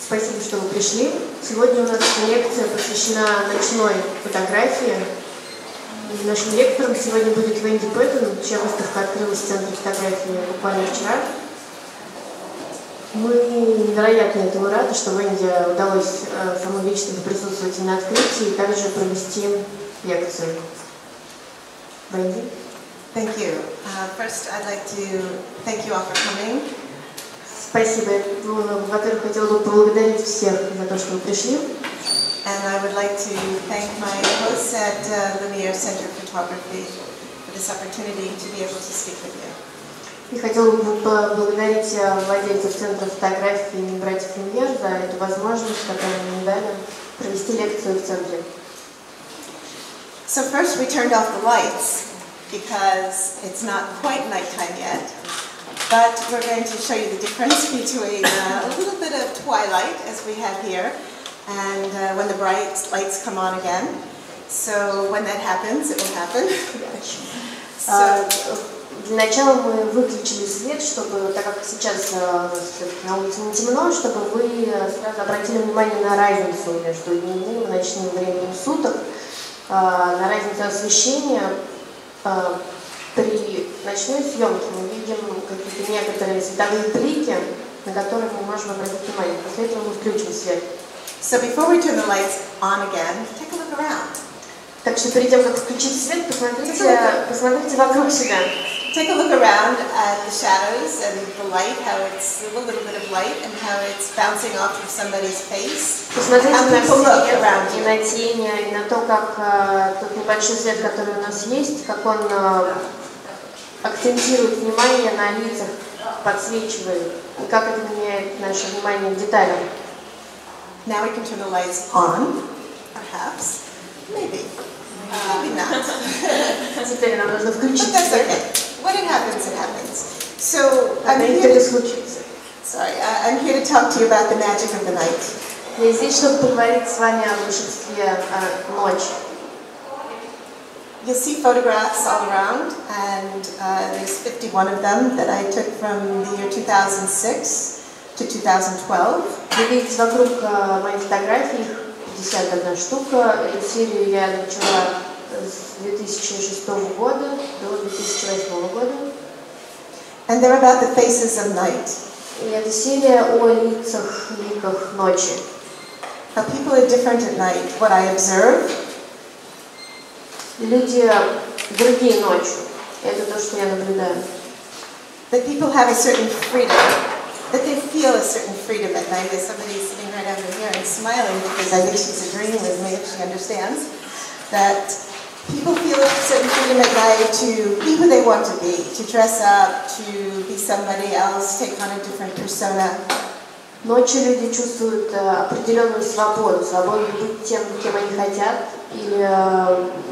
Спасибо, что вы пришли. Сегодня у нас лекция посвящена ночной фотографии. Нашим лектором сегодня будет Венди Пэтон, чья выставка открылась в Центре фотографии буквально вчера. Мы невероятно этому рады, что Венди удалось самой лично присутствовать на открытии и также провести лекцию. Wendy? Thank you. First, I'd like to thank you all for coming. Спасибо. Во-первых, хотела бы поблагодарить всех за то, что вы пришли. And I would like to thank my hosts at Lumiere Center for Photography for this opportunity to be able to speak with you. И хотела бы поблагодарить владельцев Центра фотографии имени братьев Люмьер за эту возможность, которую мне дали, провести лекцию в Центре. So first we turned off the lights because it's not quite nighttime yet, but we're going to show you the difference between a little bit of twilight as we have here and when the bright lights come on again. So when that happens, it will happen. Для начала мы выключили свет, чтобы, так как сейчас на улице не темно, чтобы вы сразу обратили внимание на разницу между дневным и ночным временем суток, на разницу освещения. При ночной съемке мы видим какие-то некоторые световые блики, на которые мы можем обратить внимание. После этого мы включим свет. So before we turn the lights on again, take a look around. Так что перед тем, как включить свет, посмотрите вокруг себя. Take a look around at the shadows and the light, how it's a little bit of light and how it's bouncing off of somebody's face. Посмотрите на свет, и на тени, и на то, как тот небольшой свет, который у нас есть, как он акцентирует внимание на лицах, подсвечивает, и как это меняет наше внимание к деталям. Now we can turn the lights on, perhaps, maybe. Maybe not. Теперь нам нужно включить свет. Okay. When it happens. So I'm here to talk to you about the magic of the night. Я здесь, чтобы поговорить с вами о волшебстве ночи. You'll see photographs all around, and there's 51 of them that I took from the year 2006 to 2012. Вы видите вокруг моих фотографий 51 штука. Эту серию я начала с 2006 года до 2008 года. And they're about the faces of night. И это серия о лицах, ликах ночи. How people are different at night. What I observe. Люди другие ночью. Это то, что я наблюдаю. That people have a certain freedom. That they feel a certain freedom at night. As somebody's sitting right over here and smiling because I think she's agreeing with me if she understands that people feel a certain freedom at night to be who they want to be, to dress up, to be somebody else, take on a different persona. Ночью люди чувствуют определенную свободу, свободу быть тем, кем они хотят, или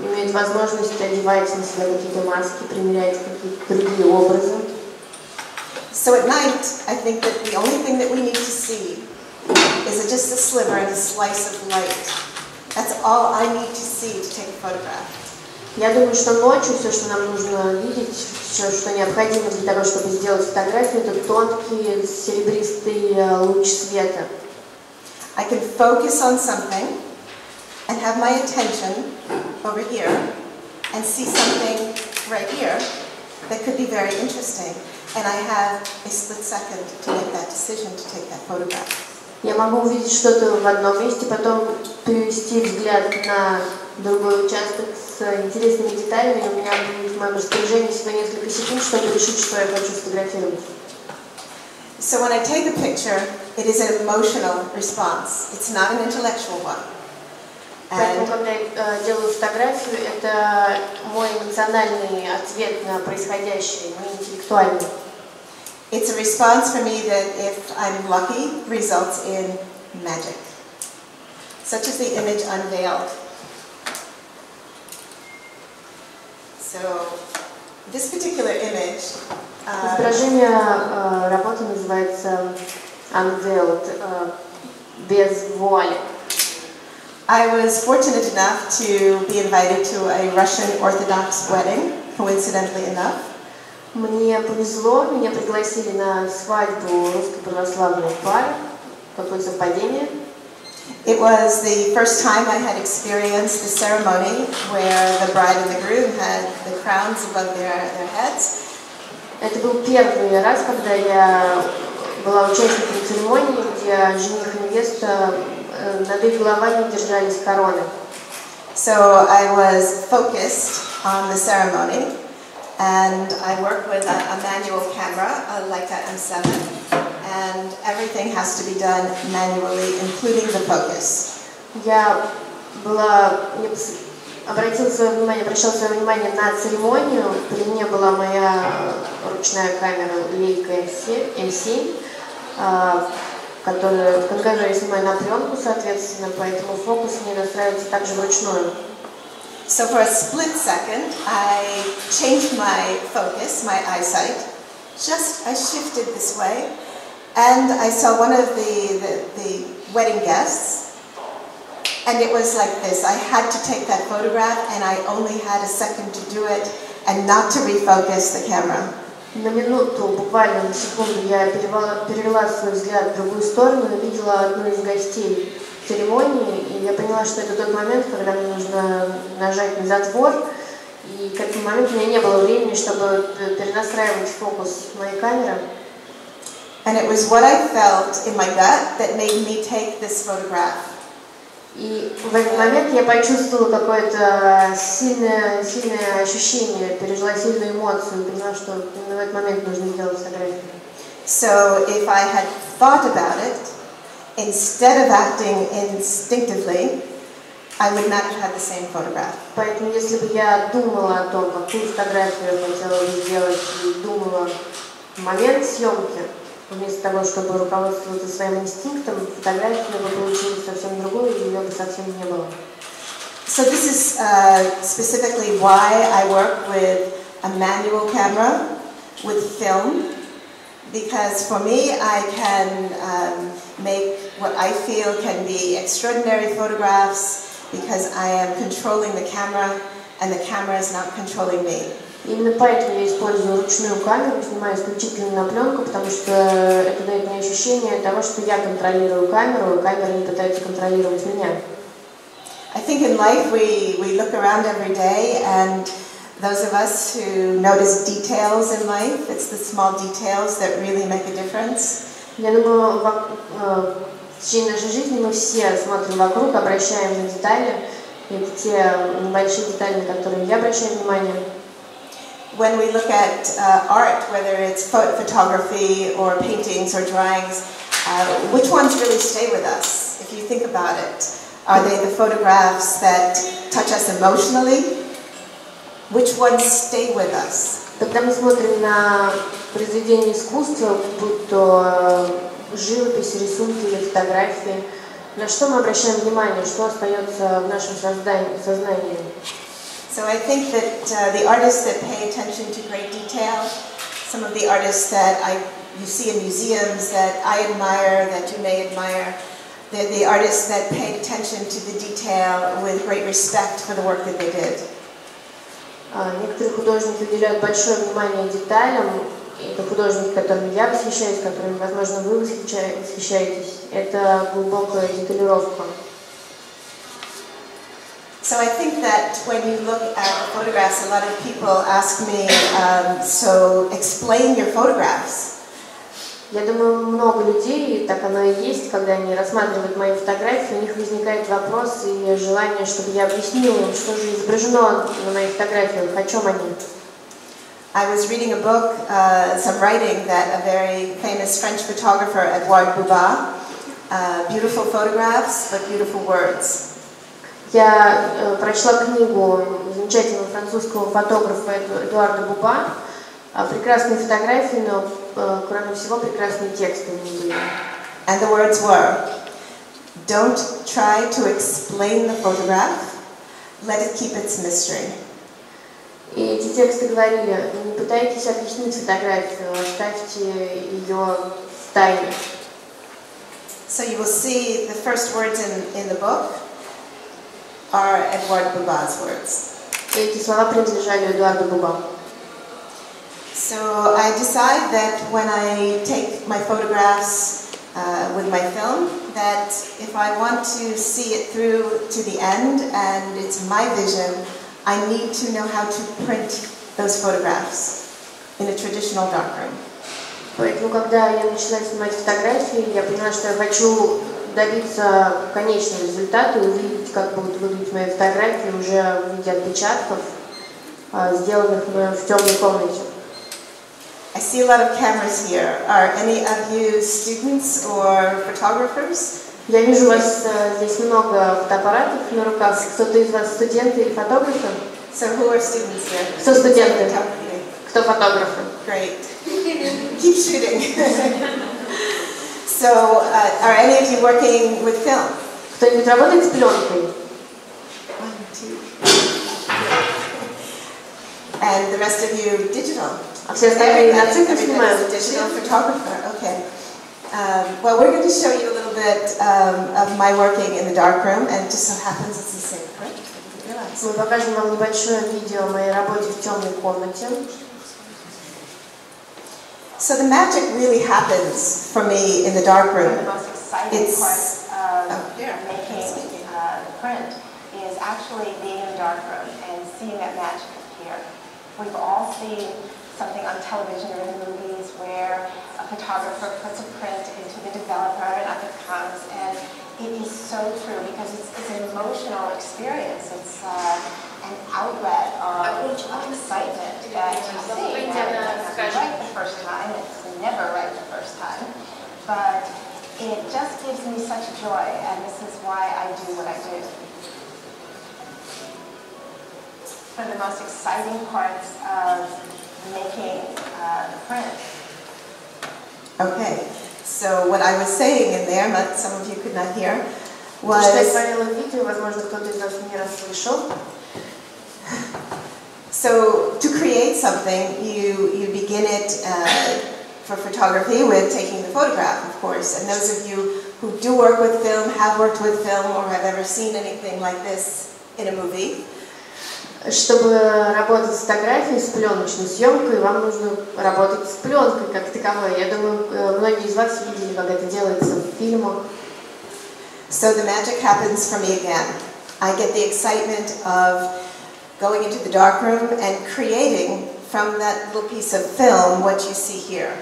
имеют возможность одевать на себя какие-то маски, примерять какие-то другие образы. So at night, I think that the only thing that we need to see is just a sliver and a slice of light. That's all I need to see to take a photograph. Я думаю, что ночью все, что нам нужно видеть, все, что необходимо для того, чтобы сделать фотографию, это тонкий серебристый луч света. I can focus on something and have my attention over here and see something right here that could be very interesting. And I have a split second to make that decision to take that photograph. Я могу увидеть что-то в одном месте, потом перевести взгляд на другой участок с интересными деталями, и у меня будет в моем распоряжении всего несколько секунд, чтобы решить, что я хочу сфотографировать. So when I take a picture, it is an emotional response. It's not an intellectual one. Поэтому, когда я делаю фотографию, это мой эмоциональный ответ на происходящее, не интеллектуальный. It's a response for me that, if I'm lucky, results in magic. Such as the image unveiled. So, this particular image. Изображение работы называется unveiled, без вуали. I was fortunate enough to be invited to a Russian Orthodox wedding, coincidentally enough. Мне повезло, меня пригласили на свадьбу русской православной пары. Какое совпадение. It was the first time I had experienced the ceremony where the bride and the groom had the crowns above their heads. Это был первый раз, когда я была участником церемонии, где жених и невеста над их головами держались короны. So I was focused on the ceremony, and I work with a manual camera, a Leica M7, and everything has to be done manually, including the focus. Я обращала свое внимание на церемонию. При мне была моя ручная камера Лики M7, которую в конкретно я снимаю на пленку, соответственно, поэтому фокус не настраивается также вручную. So for a split second, I changed my focus, my eyesight. I shifted this way, and I saw one of the wedding guests, and it was like this. I had to take that photograph, and I only had a second to do it, and not to refocus the camera. На минуту, буквально на секунду, я перевела свой взгляд в другую сторону и видела одну из гостей церемонии, и я поняла, что это тот момент, когда мне нужно нажать на затвор, и к этому моменту у меня не было времени, чтобы перенастраивать фокус моей камеры. And it was what I felt in my gut that made me take this photograph. И в этот момент я почувствовала какое-то сильное ощущение, пережила сильную эмоцию, поняла, что в этот момент нужно сделать фотографию. So if I had thought about it, instead of acting instinctively, I would not have had the same photograph. Поэтому если бы я думала о том, какую фотографию я хотела бы сделать, и думала в момент съемки, вместо того, чтобы руководствоваться своим инстинктом, фотография бы получилась совсем другой, и ее бы совсем не было. So this is specifically why I work with a manual camera, with film, because for me I can make what I feel can be extraordinary photographs because I am controlling the camera and the camera is not controlling me. Именно поэтому я использую ручную камеру, снимаю исключительно на пленку, потому что это дает мне ощущение того, что я контролирую камеру, и камера не пытается контролировать меня. I think in life we look around every day, and those of us who notice details in life, it's the small details that really make a difference. Я думаю, в течение нашей жизни мы все смотрим вокруг, обращаем на детали, и это те небольшие детали, на которые я обращаю внимание. When we look at art, whether it's photography or paintings or drawings, which ones really stay with us? If you think about it, are they the photographs that touch us emotionally? Which ones stay with us? Когда мы смотрим на произведения искусства, будь то живопись, рисунки или фотографии, на что мы обращаем внимание, что остается в нашем сознании? So I think that the artists that pay attention to great detail, some of the artists that you see in museums that I admire, that you may admire, they're the artists that pay attention to the detail with great respect for the work that they did. Некоторые художники уделяют большое внимание деталям. Это художники, которыми я восхищаюсь, которыми, возможно, вы восхищаетесь. Это глубокая деталировка. So I think that when you look at the photographs, a lot of people ask me, so explain your photographs. Я думаю, много людей, так оно и есть, когда они рассматривают мои фотографии, у них возникает вопрос и желание, чтобы я объяснила им, что же изображено на моих фотографиях, о чем они. I was reading a book, some writing that a very famous French photographer, Edouard Bouba, beautiful photographs, but beautiful words. Я прочла книгу замечательного французского фотографа Эдуарда Буба, прекрасные фотографии, но, кроме всего, прекрасные тексты у него были. And the words were, don't try to explain the photograph, let it keep its mystery. И эти тексты говорили, не пытайтесь объяснить фотографию, оставьте ее в тайне. So you will see the first words in the book are Edouard Bouba's words. Эти слова принадлежали Эдуарду Буба. So I decide that when I take my photographs with my film, that if I want to see it through to the end and it's my vision, I need to know how to print those photographs in a traditional darkroom. Поэтому, когда я начала снимать фотографии, я поняла, что я хочу добиться конечного результата и увидеть, как будут выглядеть мои фотографии уже в виде отпечатков, сделанных в темной комнате. I see a lot of cameras here. Are any of you students or photographers? Я вижу у вас здесь много фотоаппаратов на руках. Кто-то из вас студенты или фотографы? So who are students here? Кто студенты? Кто фотографы? Great. Keep shooting. So, are any of you working with film? Кто-нибудь работает с пленкой? One, two. And the rest of you digital? А все остальные на цифры снимают? Digital photographer. Okay. Well, we're going to show you a little bit of my working in the darkroom, and it just so happens it's the same print. Мы покажем вам небольшое видео о моей работе в темной комнате. So the magic really happens for me in the darkroom. The most exciting part of making print is actually being in the darkroom and seeing that magic appear. We've all seen something on television or in movies where a photographer puts a print into the developer and up it comes, and it is so true because it's an emotional experience. It's an outlet of excitement that you see. And it's right the first time. It's never right the first time. But it just gives me such joy, and this is why I do what I do. One of the most exciting parts of making the print. Okay, so what I was saying in there, but some of you could not hear, was... So to create something, you begin it for photography with taking the photograph, of course. And those of you who do work with film, have worked with film, or have ever seen anything like this in a movie. Чтобы работать с фотографией, с пленочной съемкой, вам нужно работать с пленкой как таковой. Я думаю, многие из вас видели, как это делается в фильмах. So the magic happens for me again. I get the excitement of going into the darkroom and creating from that little piece of film what you see here.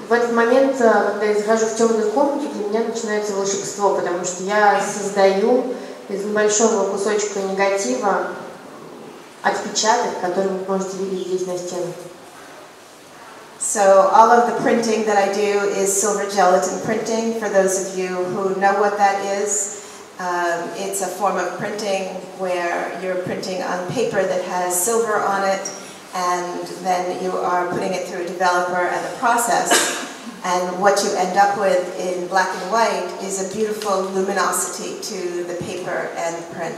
В этот момент, когда я захожу в темную комнату, для меня начинается волшебство, потому что я создаю из небольшого кусочка негатива отпечаток, который вы можете видеть здесь на стенах. So all of the printing that I do is silver gelatin printing. For those of you who know what that is, it's a form of printing where you're printing on paper that has silver on it, and then you are putting it through a developer and a process. And what you end up with in black and white is a beautiful luminosity to the paper and the print.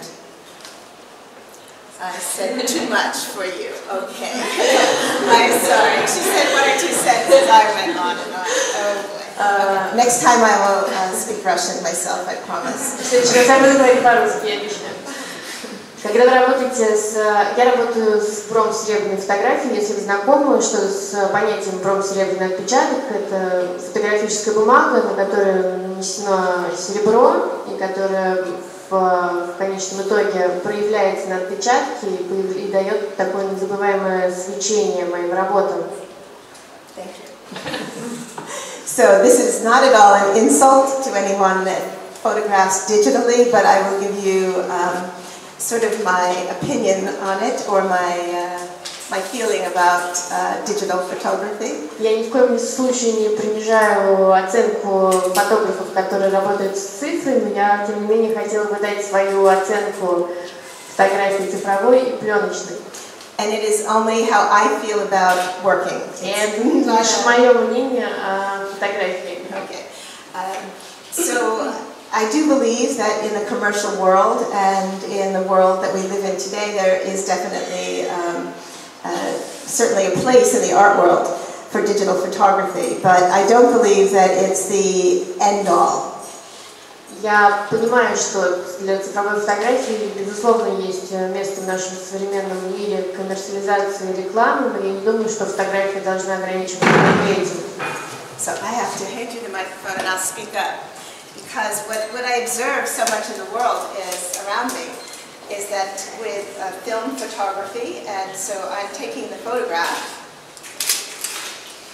I said too much for you. Okay. I'm sorry. She said one or two sentences. I went on and on. Oh boy. Next time I will speak Russian myself, I promise. Когда вы работаете я работаю с бронз-серебряной фотографией, если вы знакомы, что с понятием бронз-серебряный отпечаток, это фотографическая бумага, на которой нанесено серебро, и которая в конечном итоге проявляется на отпечатке и дает такое незабываемое свечение моим работам. Thank you. So this is not at all an insult to anyone that photographs digitally, but I will give you sort of my opinion on it, or my feeling about digital photography. Я ни в коем случае не принижаю оценку фотографов, которые работают с цифрами. Я, тем не менее, хотела бы дать свою оценку фотографии цифровой и пленочной. And it is only how I feel about working. И это лишь мое мнение о фотографии. Okay. So I do believe that in the commercial world and in the world that we live in today, there is definitely certainly a place in the art world for digital photography, but I don't believe that it's the end-all. Я понимаю, что для цифровой фотографии, безусловно, есть место в нашем современном мире коммерциализации и рекламы, но я не думаю, что фотография должна ограничиваться этим. So I have to hand you the microphone and I'll speak up. Because what I observe so much in the world is around me is that with film photography, and so I'm taking the photograph.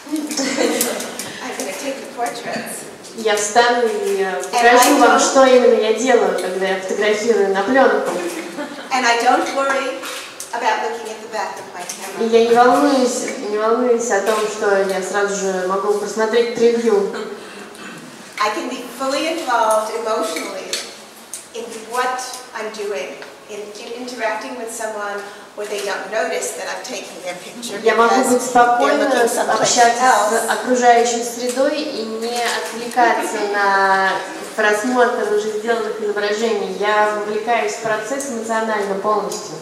I'm going to take the portraits. Я встану и покажу вам, что именно я делаю, когда я фотографирую на пленку. And I don't worry about looking at the back of my camera. И я не волнуюсь о том, что я сразу же могу просмотреть превью. I can be fully involved emotionally in what I'm doing, in interacting with someone where they don't notice that I'm taking their picture. Я могу быть спокойно общаться с окружающей средой и не отвлекаться на просмотр уже сделанных изображений. Я вовлекаюсь в процесс эмоционально полностью.